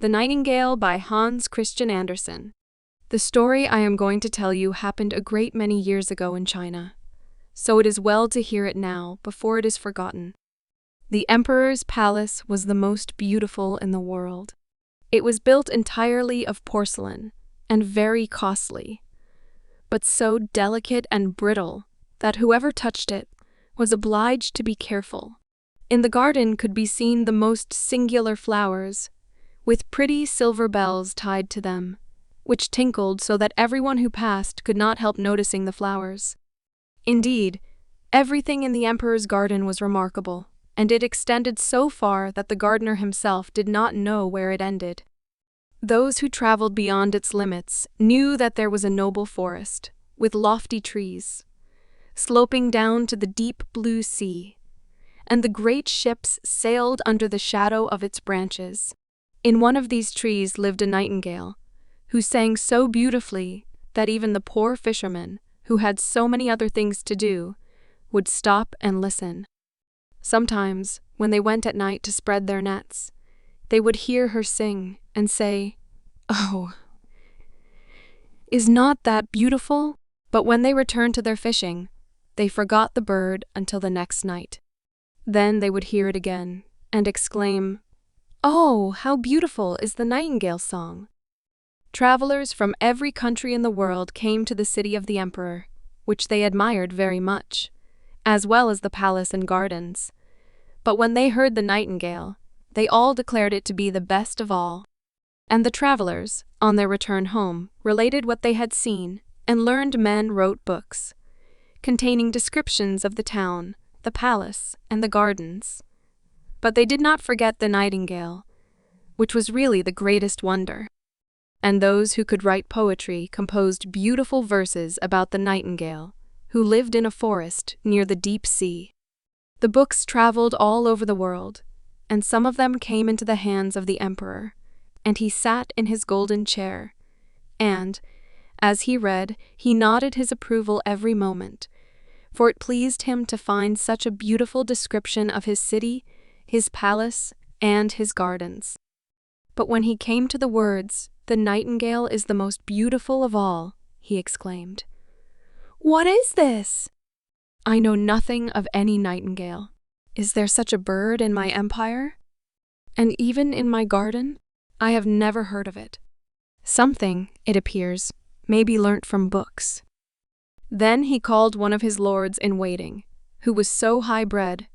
The Nightingale by Hans Christian Andersen. The story I am going to tell you happened a great many years ago in China, so it is well to hear it now before it is forgotten. The emperor's palace was the most beautiful in the world. It was built entirely of porcelain and very costly, but so delicate and brittle that whoever touched it was obliged to be careful. In the garden could be seen the most singular flowers, with pretty silver bells tied to them, which tinkled so that everyone who passed could not help noticing the flowers. Indeed, everything in the emperor's garden was remarkable, and it extended so far that the gardener himself did not know where it ended. Those who traveled beyond its limits knew that there was a noble forest, with lofty trees, sloping down to the deep blue sea, and the great ships sailed under the shadow of its branches. In one of these trees lived a nightingale, who sang so beautifully that even the poor fishermen, who had so many other things to do, would stop and listen. Sometimes, when they went at night to spread their nets, they would hear her sing and say, "Oh, is not that beautiful?" But when they returned to their fishing, they forgot the bird until the next night. Then they would hear it again and exclaim, "Oh, how beautiful is the nightingale's song!" Travelers from every country in the world came to the city of the emperor, which they admired very much, as well as the palace and gardens. But when they heard the nightingale, they all declared it to be the best of all. And the travelers, on their return home, related what they had seen, and learned men wrote books, containing descriptions of the town, the palace, and the gardens. But they did not forget the nightingale, which was really the greatest wonder. And those who could write poetry composed beautiful verses about the nightingale, who lived in a forest near the deep sea. The books traveled all over the world, and some of them came into the hands of the emperor, and he sat in his golden chair, and, as he read, he nodded his approval every moment, for it pleased him to find such a beautiful description of his city, his palace, and his gardens. But when he came to the words, "The nightingale is the most beautiful of all," he exclaimed, "What is this? I know nothing of any nightingale. Is there such a bird in my empire? And even in my garden? I have never heard of it." Something, it appears, may be learnt from books. Then he called one of his lords-in-waiting, who was so high-bred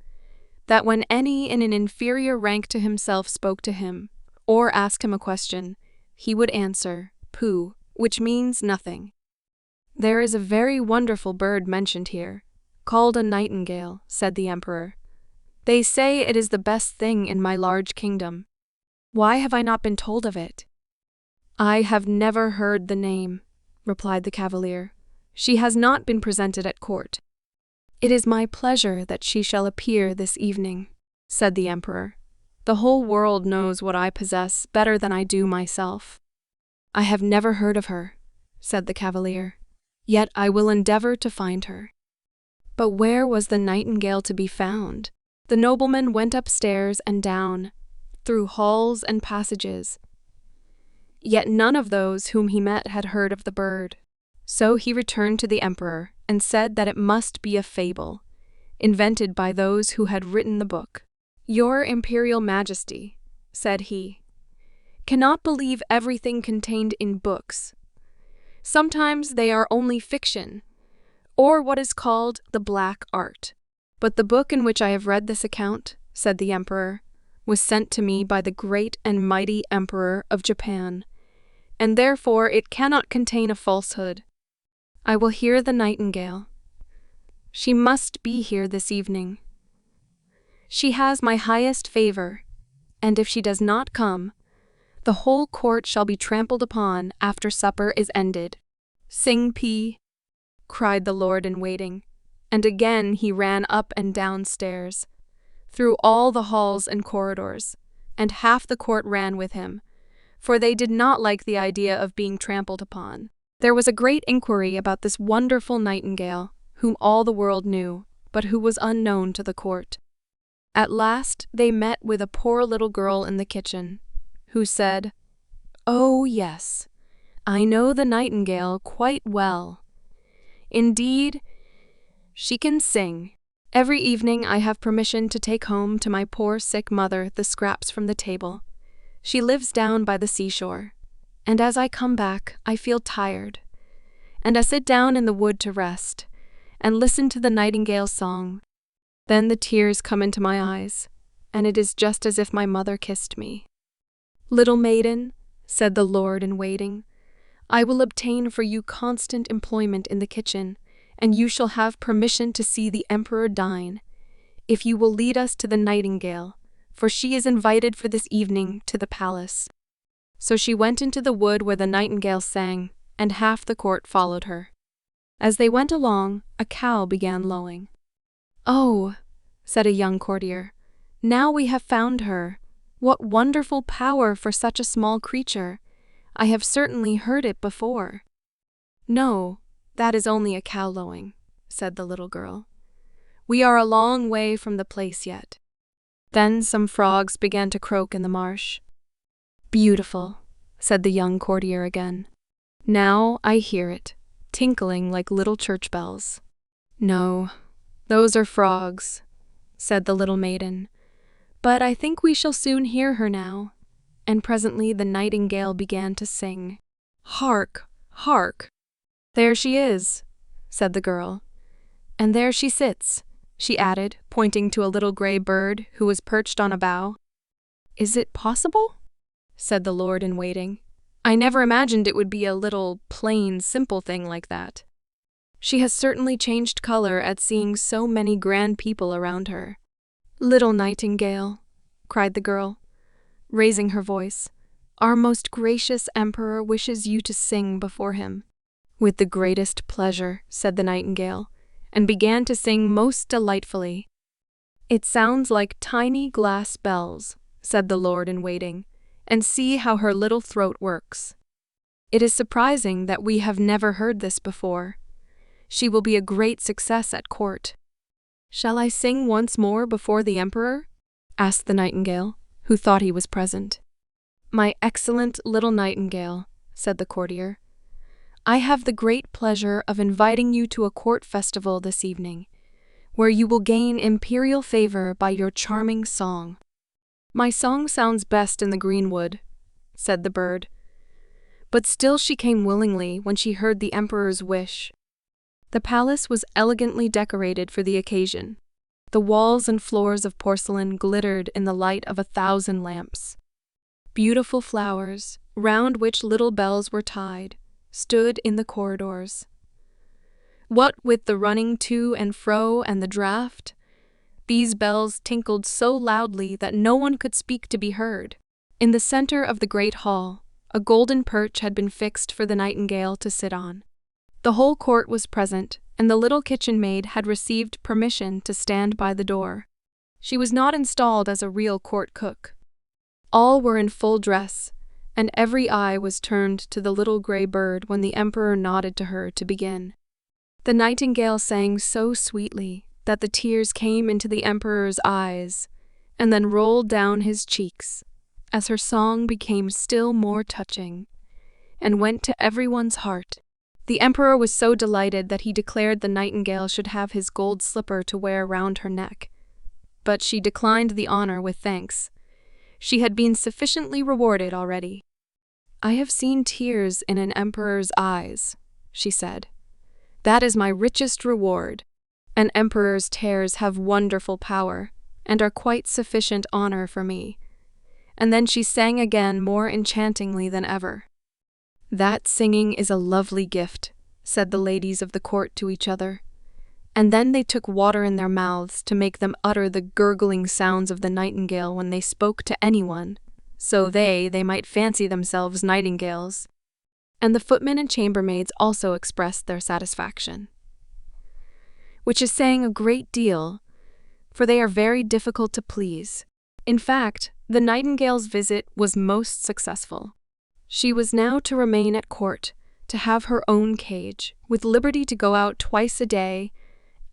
that when any in an inferior rank to himself spoke to him, or asked him a question, he would answer, "Pooh," which means nothing. "There is a very wonderful bird mentioned here, called a nightingale," said the emperor. "They say it is the best thing in my large kingdom. Why have I not been told of it?" "I have never heard the name," replied the cavalier. "She has not been presented at court." "It is my pleasure that she shall appear this evening," said the emperor. "The whole world knows what I possess better than I do myself." "I have never heard of her," said the cavalier, "yet I will endeavor to find her." But where was the nightingale to be found? The nobleman went upstairs and down, through halls and passages. Yet none of those whom he met had heard of the bird. So he returned to the emperor and said that it must be a fable, invented by those who had written the book. "Your Imperial Majesty," said he, "cannot believe everything contained in books. Sometimes they are only fiction, or what is called the black art. But the book in which I have read this account," said the emperor, "was sent to me by the great and mighty Emperor of Japan, and therefore it cannot contain a falsehood. I will hear the nightingale. She must be here this evening. She has my highest favor, and if she does not come, the whole court shall be trampled upon after supper is ended." "Sing Pi," cried the lord-in-waiting, and again he ran up and down stairs, through all the halls and corridors, and half the court ran with him, for they did not like the idea of being trampled upon. There was a great inquiry about this wonderful nightingale, whom all the world knew, but who was unknown to the court. At last they met with a poor little girl in the kitchen, who said, "Oh, yes, I know the nightingale quite well. Indeed, she can sing. Every evening I have permission to take home to my poor sick mother the scraps from the table. She lives down by the seashore, and as I come back, I feel tired, and I sit down in the wood to rest, and listen to the nightingale's song. Then the tears come into my eyes, and it is just as if my mother kissed me. Little maiden," said the lord-in-waiting, "I will obtain for you constant employment in the kitchen, and you shall have permission to see the emperor dine, if you will lead us to the nightingale, for she is invited for this evening to the palace." So she went into the wood where the nightingale sang, and half the court followed her. As they went along, a cow began lowing. "Oh," said a young courtier, "now we have found her. What wonderful power for such a small creature! I have certainly heard it before." "No, that is only a cow lowing," said the little girl. "We are a long way from the place yet." Then some frogs began to croak in the marsh. "Beautiful," said the young courtier again. "Now I hear it, tinkling like little church bells." "No, those are frogs," said the little maiden. "But I think we shall soon hear her now." And presently the nightingale began to sing. "Hark, hark! There she is," said the girl. "And there she sits," she added, pointing to a little gray bird who was perched on a bough. "Is it possible?" said the lord-in-waiting. "I never imagined it would be a little, plain, simple thing like that. She has certainly changed color at seeing so many grand people around her." "Little nightingale," cried the girl, raising her voice, "our most gracious emperor wishes you to sing before him." "With the greatest pleasure," said the nightingale, and began to sing most delightfully. "It sounds like tiny glass bells," said the lord-in-waiting, "and see how her little throat works. It is surprising that we have never heard this before. She will be a great success at court." "Shall I sing once more before the emperor?" asked the nightingale, who thought he was present. "My excellent little nightingale," said the courtier, "I have the great pleasure of inviting you to a court festival this evening, where you will gain imperial favor by your charming song." "My song sounds best in the greenwood," said the bird. But still she came willingly when she heard the emperor's wish. The palace was elegantly decorated for the occasion. The walls and floors of porcelain glittered in the light of 1,000 lamps. Beautiful flowers, round which little bells were tied, stood in the corridors. What with the running to and fro and the draught, these bells tinkled so loudly that no one could speak to be heard. In the center of the great hall, a golden perch had been fixed for the nightingale to sit on. The whole court was present, and the little kitchen maid had received permission to stand by the door. She was not installed as a real court cook. All were in full dress, and every eye was turned to the little gray bird when the emperor nodded to her to begin. The nightingale sang so sweetly that the tears came into the emperor's eyes and then rolled down his cheeks as her song became still more touching and went to everyone's heart. The emperor was so delighted that he declared the nightingale should have his gold slipper to wear round her neck, but she declined the honor with thanks. She had been sufficiently rewarded already. "I have seen tears in an emperor's eyes," she said. "That is my richest reward. An emperor's tears have wonderful power, and are quite sufficient honor for me." And then she sang again more enchantingly than ever. "That singing is a lovely gift," said the ladies of the court to each other. And then they took water in their mouths to make them utter the gurgling sounds of the nightingale when they spoke to anyone, so they might fancy themselves nightingales. And the footmen and chambermaids also expressed their satisfaction, which is saying a great deal, for they are very difficult to please. In fact, the nightingale's visit was most successful. She was now to remain at court, to have her own cage, with liberty to go out twice a day,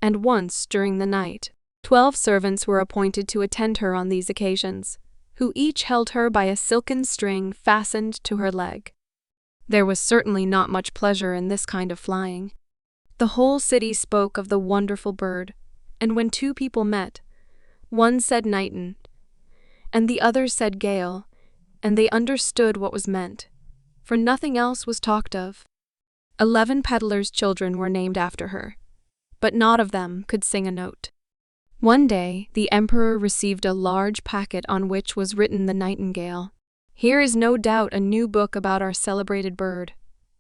and once during the night. 12 servants were appointed to attend her on these occasions, who each held her by a silken string fastened to her leg. There was certainly not much pleasure in this kind of flying. The whole city spoke of the wonderful bird, and when two people met, one said Nightingale, and the other said Gale, and they understood what was meant, for nothing else was talked of. 11 peddlers' children were named after her, but not of them could sing a note. One day, the emperor received a large packet on which was written the Nightingale. "Here is no doubt a new book about our celebrated bird,"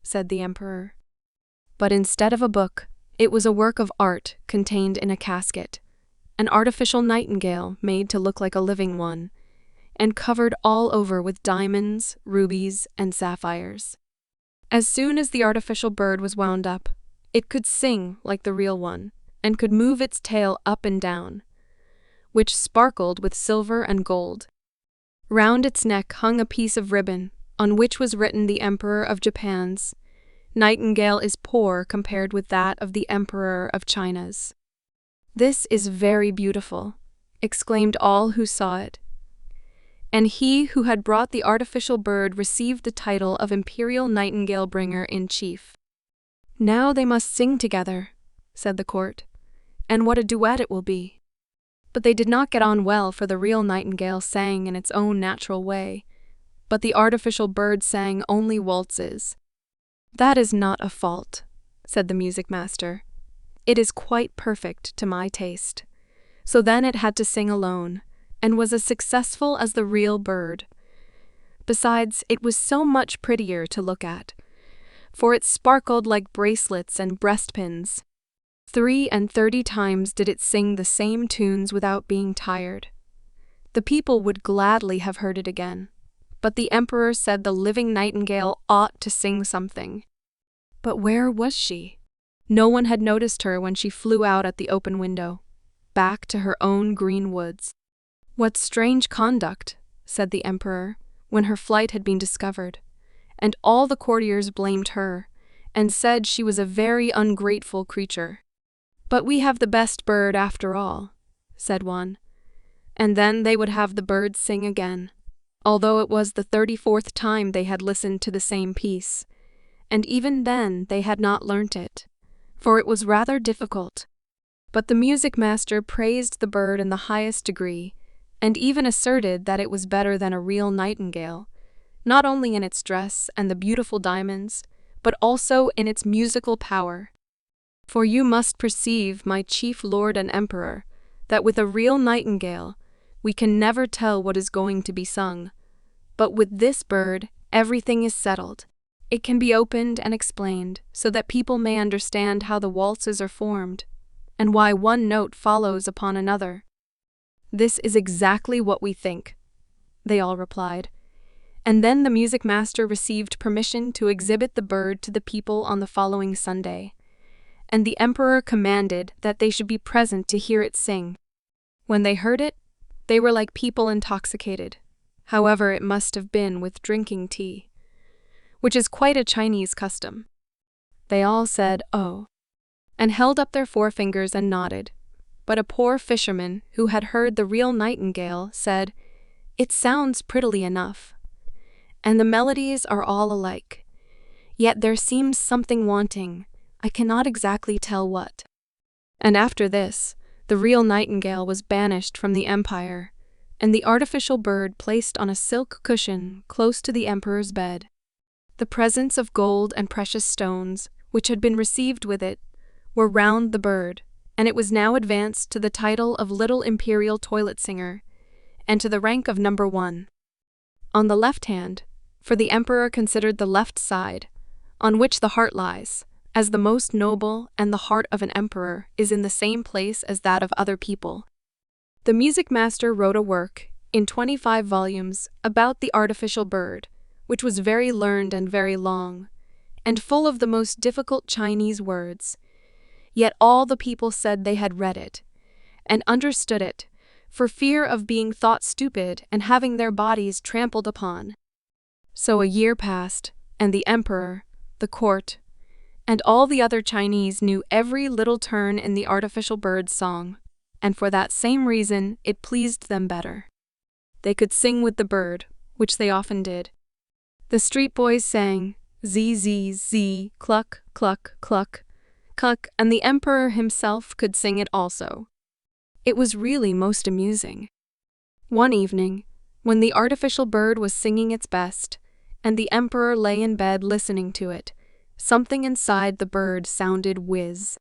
said the emperor. But instead of a book, it was a work of art contained in a casket, an artificial nightingale made to look like a living one, and covered all over with diamonds, rubies, and sapphires. As soon as the artificial bird was wound up, it could sing like the real one, and could move its tail up and down, which sparkled with silver and gold. Round its neck hung a piece of ribbon, on which was written the Emperor of Japan's "Nightingale is poor compared with that of the Emperor of China's." "This is very beautiful," exclaimed all who saw it. And he who had brought the artificial bird received the title of Imperial Nightingale Bringer-in-Chief. "Now they must sing together," said the court, "and what a duet it will be." But they did not get on well, for the real nightingale sang in its own natural way, but the artificial bird sang only waltzes. "That is not a fault," said the music master. "It is quite perfect to my taste." So then it had to sing alone, and was as successful as the real bird. Besides, it was so much prettier to look at, for it sparkled like bracelets and breastpins. 33 times did it sing the same tunes without being tired. The people would gladly have heard it again, but the emperor said the living nightingale ought to sing something. But where was she? No one had noticed her when she flew out at the open window, back to her own green woods. "What strange conduct," said the emperor, when her flight had been discovered, and all the courtiers blamed her, and said she was a very ungrateful creature. "But we have the best bird after all," said one, and then they would have the bird sing again, although it was the 34th time they had listened to the same piece, and even then they had not learnt it, for it was rather difficult. But the music master praised the bird in the highest degree, and even asserted that it was better than a real nightingale, not only in its dress and the beautiful diamonds, but also in its musical power. "For you must perceive, my chief lord and emperor, that with a real nightingale we can never tell what is going to be sung, but with this bird everything is settled. It can be opened and explained so that people may understand how the waltzes are formed, and why one note follows upon another." "This is exactly what we think," they all replied. And then the music master received permission to exhibit the bird to the people on the following Sunday, and the emperor commanded that they should be present to hear it sing. When they heard it, they were like people intoxicated. However, it must have been with drinking tea, which is quite a Chinese custom. They all said, "Oh," and held up their forefingers and nodded. But a poor fisherman, who had heard the real nightingale, said, "It sounds prettily enough, and the melodies are all alike. Yet there seems something wanting. I cannot exactly tell what." And after this, the real nightingale was banished from the empire, and the artificial bird placed on a silk cushion close to the emperor's bed. The presents of gold and precious stones, which had been received with it, were round the bird, and it was now advanced to the title of Little Imperial Toilet Singer, and to the rank of number 1. On the left hand, for the emperor considered the left side, on which the heart lies, as the most noble, and the heart of an emperor is in the same place as that of other people. The music master wrote a work, in 25 volumes, about the artificial bird, which was very learned and very long, and full of the most difficult Chinese words. Yet all the people said they had read it, and understood it, for fear of being thought stupid and having their bodies trampled upon. So a year passed, and the emperor, the court, and all the other Chinese knew every little turn in the artificial bird's song, and for that same reason it pleased them better. they could sing with the bird, which they often did. The street boys sang, "Zee, zee, zee, cluck, cluck, cluck, cluck," and the emperor himself could sing it also. It was really most amusing. One evening, when the artificial bird was singing its best, and the emperor lay in bed listening to it, something inside the bird sounded whiz.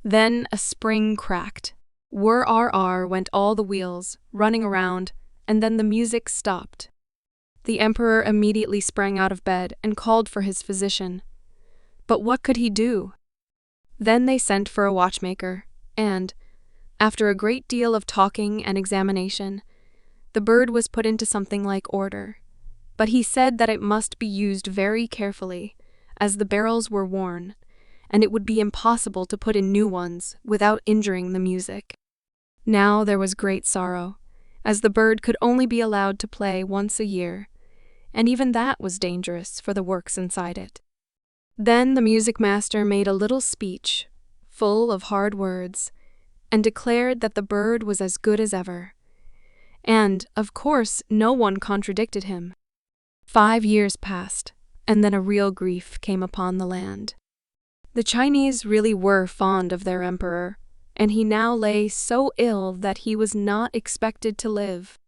Then a spring cracked. Whir-r-r went all the wheels, running around, and then the music stopped. The emperor immediately sprang out of bed and called for his physician. But what could he do? Then they sent for a watchmaker, and, after a great deal of talking and examination, the bird was put into something like order. But he said that it must be used very carefully, as the barrels were worn, and it would be impossible to put in new ones without injuring the music. Now there was great sorrow, as the bird could only be allowed to play once a year, and even that was dangerous for the works inside it. Then the music master made a little speech, full of hard words, and declared that the bird was as good as ever. And, of course, no one contradicted him. 5 years passed, and then a real grief came upon the land. The Chinese really were fond of their emperor, and he now lay so ill that he was not expected to live.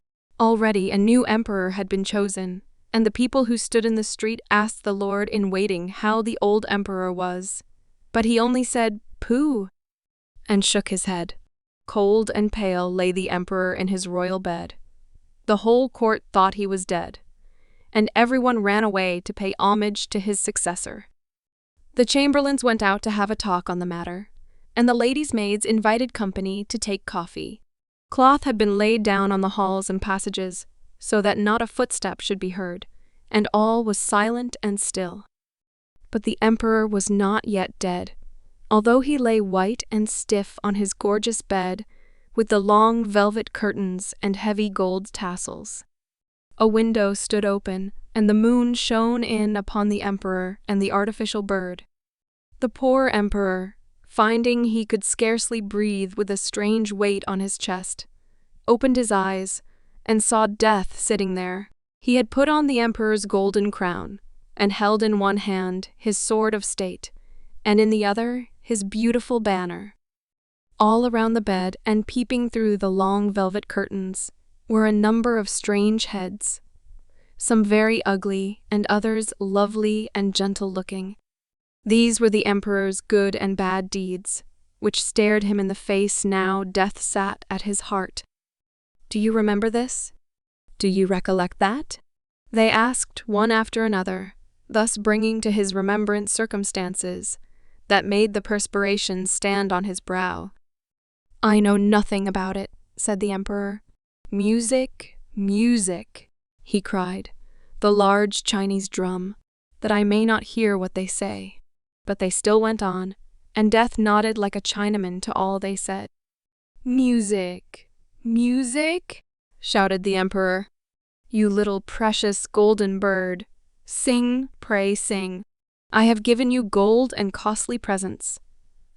Already a new emperor had been chosen, and the people who stood in the street asked the lord-in-waiting how the old emperor was. But he only said, "Pooh," and shook his head. Cold and pale lay the emperor in his royal bed. The whole court thought he was dead, and everyone ran away to pay homage to his successor. The chamberlains went out to have a talk on the matter, and the ladies' maids invited company to take coffee. Cloth had been laid down on the halls and passages, so that not a footstep should be heard, and all was silent and still. But the emperor was not yet dead, although he lay white and stiff on his gorgeous bed, with the long velvet curtains and heavy gold tassels. A window stood open, and the moon shone in upon the emperor and the artificial bird. The poor emperor, finding he could scarcely breathe with a strange weight on his chest, opened his eyes and saw Death sitting there. He had put on the emperor's golden crown, and held in one hand his sword of state, and in the other his beautiful banner. All around the bed, and peeping through the long velvet curtains, were a number of strange heads, some very ugly and others lovely and gentle-looking. These were the emperor's good and bad deeds, which stared him in the face now. Death sat at his heart. "Do you remember this? Do you recollect that?" they asked one after another, thus bringing to his remembrance circumstances that made the perspiration stand on his brow. "I know nothing about it," said the emperor. "Music, music," he cried, "the large Chinese drum, that I may not hear what they say." But they still went on, and Death nodded like a Chinaman to all they said. "Music, music," shouted the emperor. "You little precious golden bird, sing, pray sing. I have given you gold and costly presents.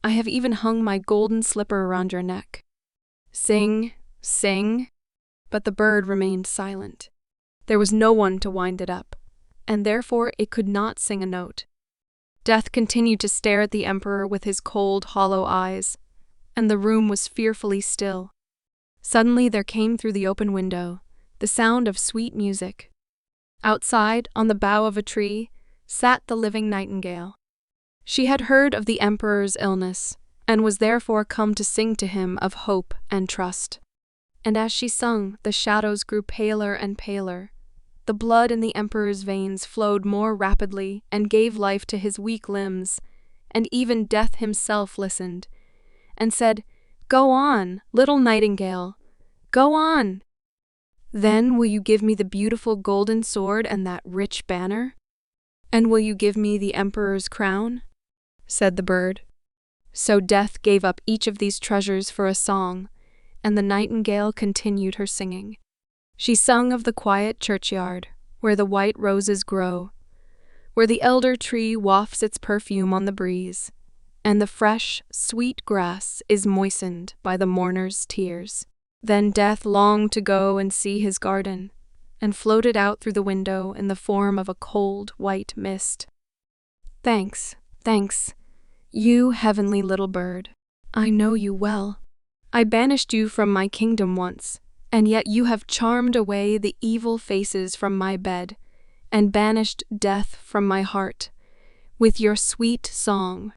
I have even hung my golden slipper around your neck. Sing, sing." But the bird remained silent. There was no one to wind it up, and therefore it could not sing a note. Death continued to stare at the emperor with his cold, hollow eyes, and the room was fearfully still. Suddenly there came through the open window the sound of sweet music. Outside, on the bough of a tree, sat the living Nightingale. She had heard of the emperor's illness, and was therefore come to sing to him of hope and trust. And as she sung, the shadows grew paler and paler. The blood in the emperor's veins flowed more rapidly and gave life to his weak limbs, and even Death himself listened, and said, "Go on, little Nightingale, go on." "Then will you give me the beautiful golden sword and that rich banner? And will you give me the emperor's crown?" said the bird. So Death gave up each of these treasures for a song, and the Nightingale continued her singing. She sung of the quiet churchyard, where the white roses grow, where the elder tree wafts its perfume on the breeze, and the fresh, sweet grass is moistened by the mourner's tears. Then Death longed to go and see his garden, and floated out through the window in the form of a cold, white mist. Thanks, thanks, you heavenly little bird. I know you well. I banished you from my kingdom once, and yet you have charmed away the evil faces from my bed, and banished death from my heart, with your sweet song.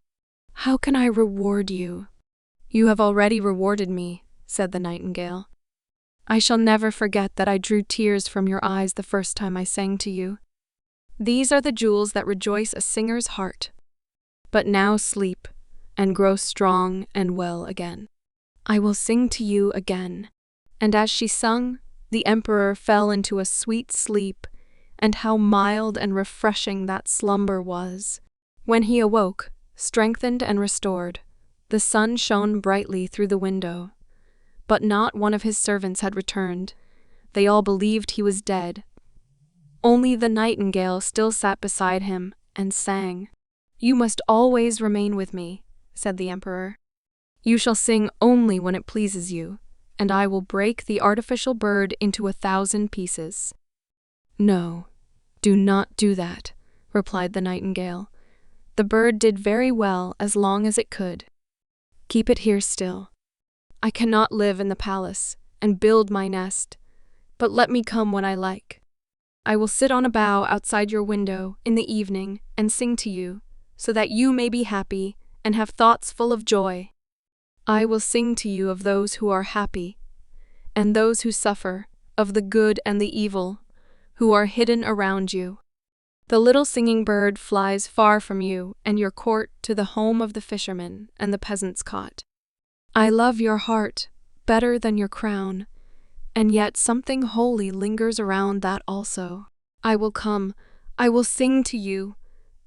How can I reward you? You have already rewarded me, said the nightingale. I shall never forget that I drew tears from your eyes the first time I sang to you. These are the jewels that rejoice a singer's heart. But now sleep, and grow strong and well again. I will sing to you again. And as she sung, the emperor fell into a sweet sleep, and how mild and refreshing that slumber was. When he awoke, strengthened and restored, the sun shone brightly through the window. But not one of his servants had returned. They all believed he was dead. Only the nightingale still sat beside him and sang. You must always remain with me, said the emperor. You shall sing only when it pleases you, and I will break the artificial bird into 1,000 pieces. No, do not do that, replied the nightingale. The bird did very well as long as it could. Keep it here still. I cannot live in the palace and build my nest, but let me come when I like. I will sit on a bough outside your window in the evening and sing to you, so that you may be happy and have thoughts full of joy. I will sing to you of those who are happy, and those who suffer, of the good and the evil, who are hidden around you. The little singing bird flies far from you and your court to the home of the fisherman and the peasant's cot. I love your heart better than your crown, and yet something holy lingers around that also. I will come, I will sing to you,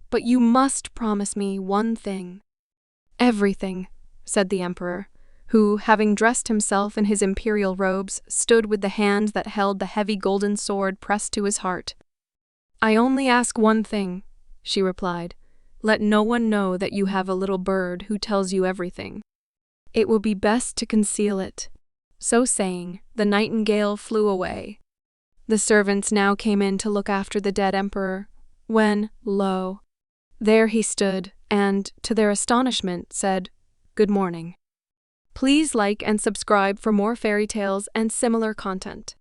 but you must promise me one thing. Everything, said the emperor, who, having dressed himself in his imperial robes, stood with the hand that held the heavy golden sword pressed to his heart. I only ask one thing, she replied. Let no one know that you have a little bird who tells you everything. It will be best to conceal it. So saying, the nightingale flew away. The servants now came in to look after the dead emperor, when, lo, there he stood, and, to their astonishment, said, Good morning. Please like and subscribe for more fairy tales and similar content.